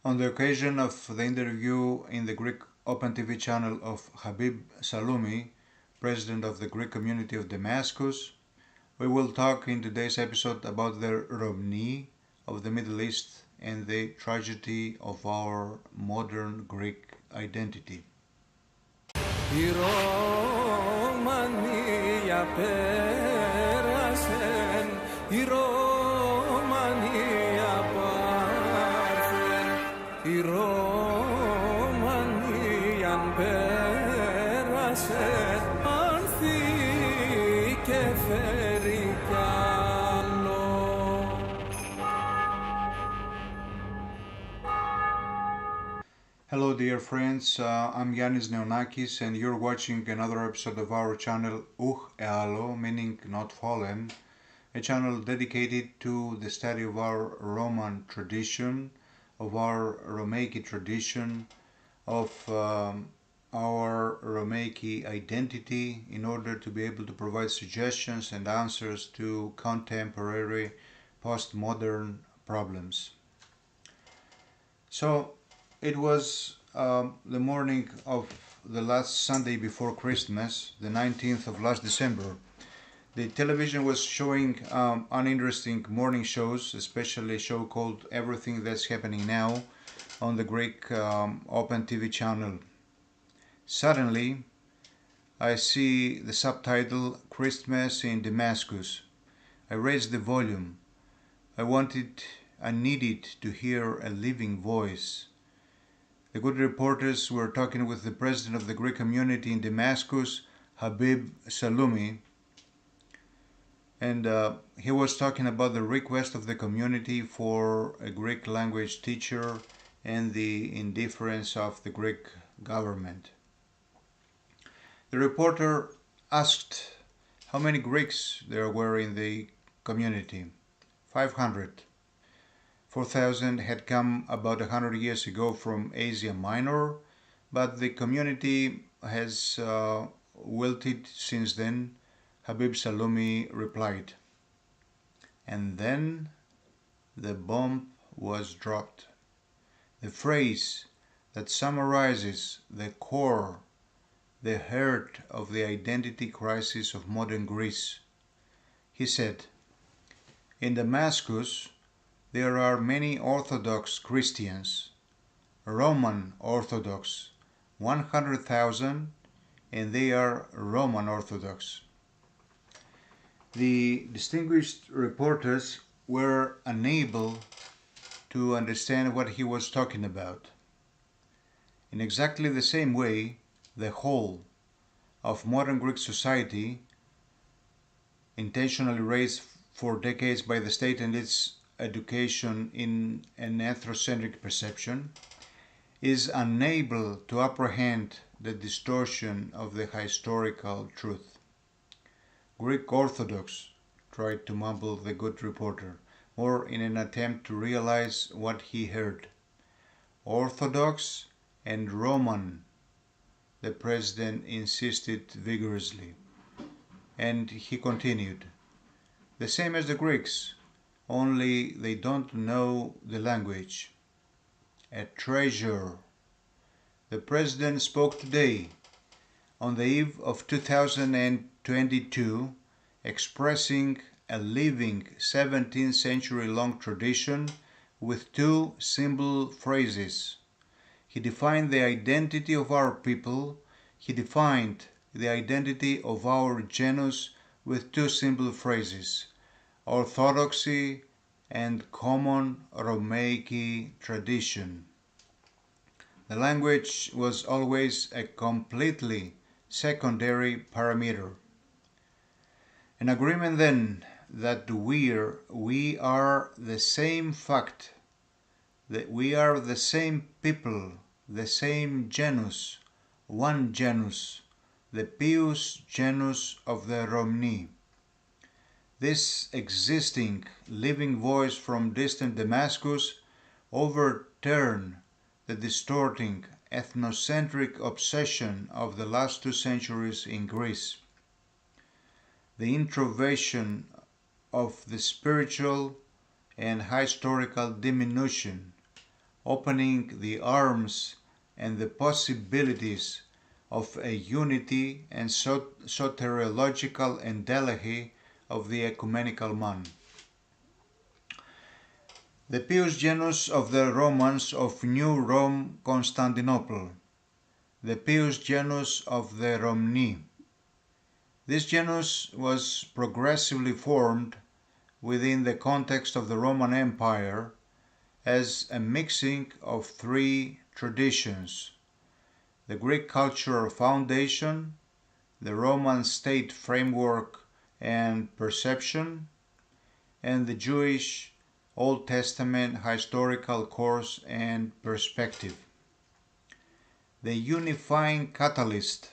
On the occasion of the interview in the Greek Open TV channel of Habib Saloume, president of the Greek Community of Damascus, we will talk in today's episode about the Ρωμηοί of the Middle East and the tragedy of our modern Greek identity. Η Ρωμανία πέρασεν, η Ρωμανία πάρθεν, η Ρωμανία πέρασεν, άνθη και φέρει κι άλλο. Hello dear friends, I'm Yannis Neonakis and you're watching another episode of our channel ealo, meaning not fallen, a channel dedicated to the study of our Roman tradition, of our Ρωμαϊκή tradition, of our Ρωμαϊκή identity, in order to be able to provide suggestions and answers to contemporary postmodern problems. So it was the morning of the last Sunday before Christmas, the 19th of last December. The television was showing uninteresting morning shows, especially a show called Everything That's Happening Now on the Greek Open TV channel. Suddenly, I see the subtitle Christmas in Damascus. I raised the volume. I needed to hear a living voice. The good reporters were talking with the president of the Greek community in Damascus, Habib Saloume, and he was talking about the request of the community for a Greek language teacher and the indifference of the Greek government. The reporter asked how many Greeks there were in the community. 500. 4,000 had come about 100 years ago from Asia Minor, but the community has wilted since then, Habib Saloume replied. And then the bomb was dropped. The phrase that summarizes the core, the heart of the identity crisis of modern Greece. He said, "In Damascus, there are many Orthodox Christians, Roman Orthodox, 100,000, and they are Roman Orthodox." The distinguished reporters were unable to understand what he was talking about. In exactly the same way, the whole of modern Greek society, intentionally raised for decades by the state and its education in an ethnocentric perception, is unable to apprehend the distortion of the historical truth. Greek Orthodox, tried to mumble the good reporter, more in an attempt to realize what he heard. Orthodox and Roman, the president insisted vigorously. And he continued, the same as the Greeks, only they don't know the language. A treasure. The president spoke today, on the eve of 2022, expressing a living 17th century long tradition with two simple phrases. He defined the identity of our people. He defined the identity of our genus with two simple phrases: orthodoxy and common Ρωμαϊκή tradition. The language was always a completely secondary parameter. An agreement then that we are the same fact, that we are the same people, the same genus, one genus, the pious genus of the Ρωμηοί. This existing, living voice from distant Damascus overturned the distorting, ethnocentric obsession of the last 2 centuries in Greece. The introversion of the spiritual and historical diminution opening the arms and the possibilities of a unity and soteriological endeleh of the ecumenical man. The pious genus of the Romans of New Rome Constantinople. The pious genus of the Ρωμηοί. This genus was progressively formed within the context of the Roman Empire as a mixing of three traditions: the Greek cultural foundation, the Roman state framework and perception, and the Jewish Old Testament historical course and perspective. The unifying catalyst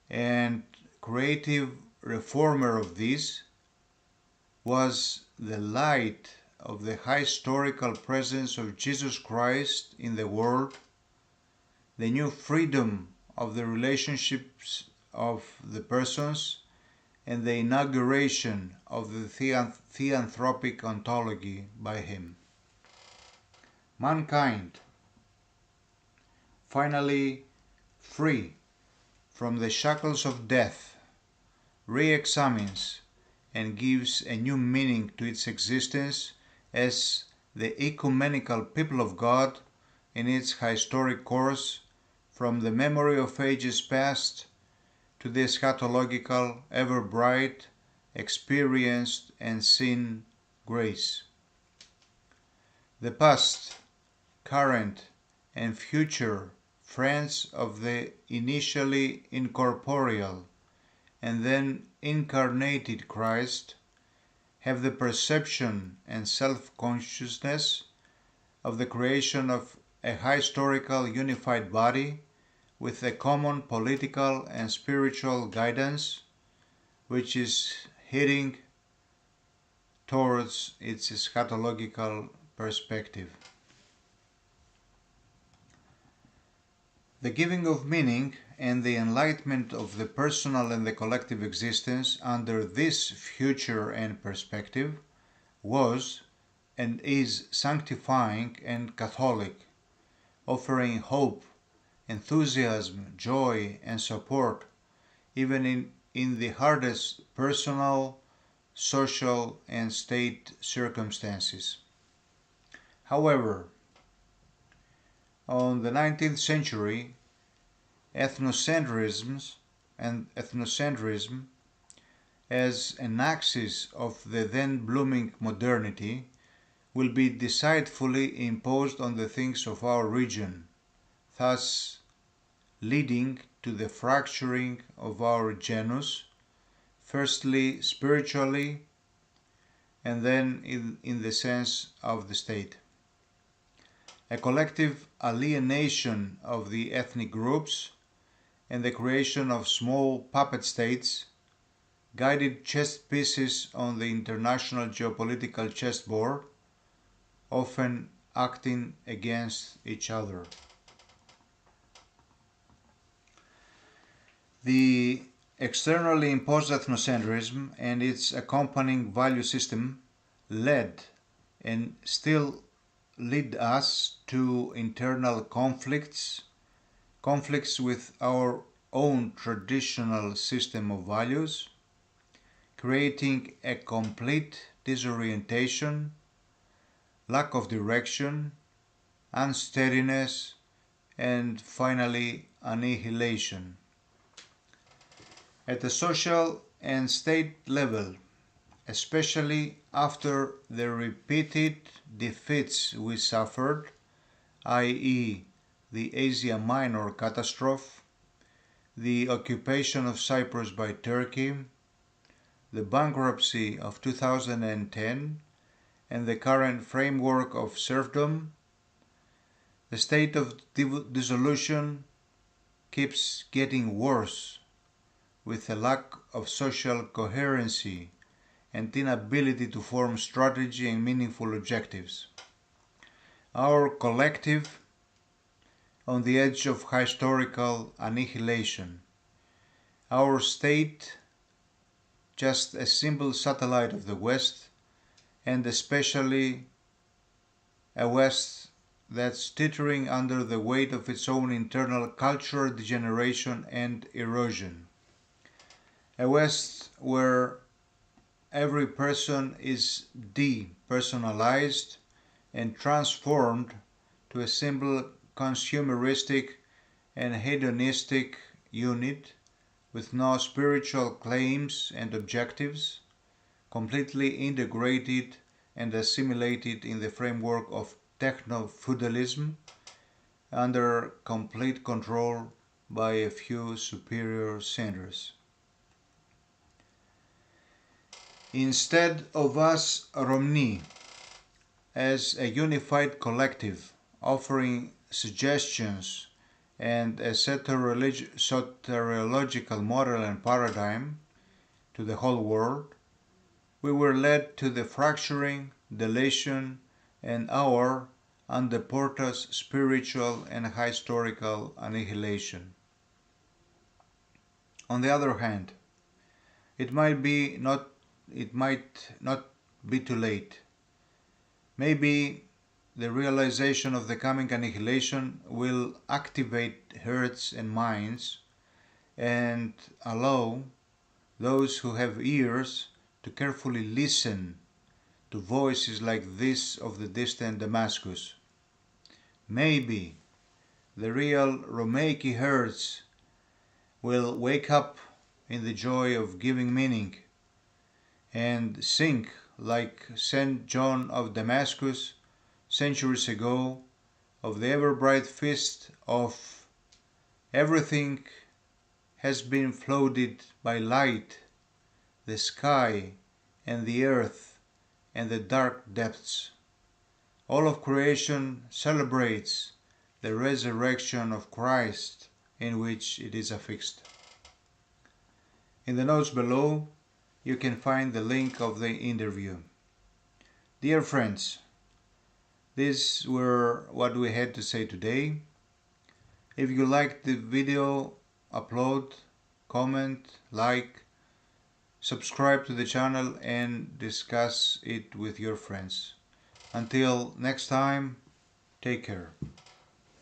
and creative reformer of this was the light of the historical presence of Jesus Christ in the world, the new freedom of the relationships of the persons, and the inauguration of the theanthropic ontology by him. Mankind, finally free from the shackles of death, re-examines and gives a new meaning to its existence as the ecumenical people of God in its historic course from the memory of ages past to the eschatological, ever bright, experienced and seen grace. The past, current and future friends of the initially incorporeal and then incarnated Christ have the perception and self-consciousness of the creation of a historical unified body with a common political and spiritual guidance, which is heading towards its eschatological perspective. The giving of meaning and the enlightenment of the personal and the collective existence under this future and perspective was and is sanctifying and Catholic, offering hope, enthusiasm, joy and support even in the hardest personal, social and state circumstances. However, on the 19th century, ethnocentrism as an axis of the then blooming modernity will be deceitfully imposed on the things of our region, thus leading to the fracturing of our genus, firstly spiritually and then in the sense of the state. A collective alienation of the ethnic groups and the creation of small puppet states, guided chess pieces on the international geopolitical chessboard, often acting against each other. The externally imposed ethnocentrism and its accompanying value system led and still lead us to internal conflicts with our own traditional system of values, creating a complete disorientation, lack of direction, unsteadiness, and finally annihilation. At the social and state level, especially after the repeated defeats we suffered, i.e. the Asia Minor catastrophe, the occupation of Cyprus by Turkey, the bankruptcy of 2010, and the current framework of serfdom, the state of dissolution keeps getting worse, with a lack of social coherency and inability to form strategy and meaningful objectives. Our collective on the edge of historical annihilation. Our state just a simple satellite of the West, and especially a West that's teetering under the weight of its own internal cultural degeneration and erosion. A West where every person is depersonalized and transformed to a simple consumeristic and hedonistic unit with no spiritual claims and objectives, completely integrated and assimilated in the framework of techno-feudalism, under complete control by a few superior centers. Instead of us Romee, as a unified collective offering suggestions and a soteriological model and paradigm to the whole world, we were led to the fracturing, deletion, and our undeportas spiritual and historical annihilation. On the other hand, it might not be too late. Maybe the realization of the coming annihilation will activate hearts and minds and allow those who have ears to carefully listen to voices like this of the distant Damascus. Maybe the real Romeiki hearts will wake up in the joy of giving meaning and sing like St. John of Damascus centuries ago of the ever-bright feast of everything has been flooded by light, the sky and the earth and the dark depths. All of creation celebrates the resurrection of Christ in which it is affixed. In the notes below, you can find the link of the interview. Dear friends, these were what we had to say today. If you liked the video, upload, comment, like, subscribe to the channel and discuss it with your friends. Until next time, take care.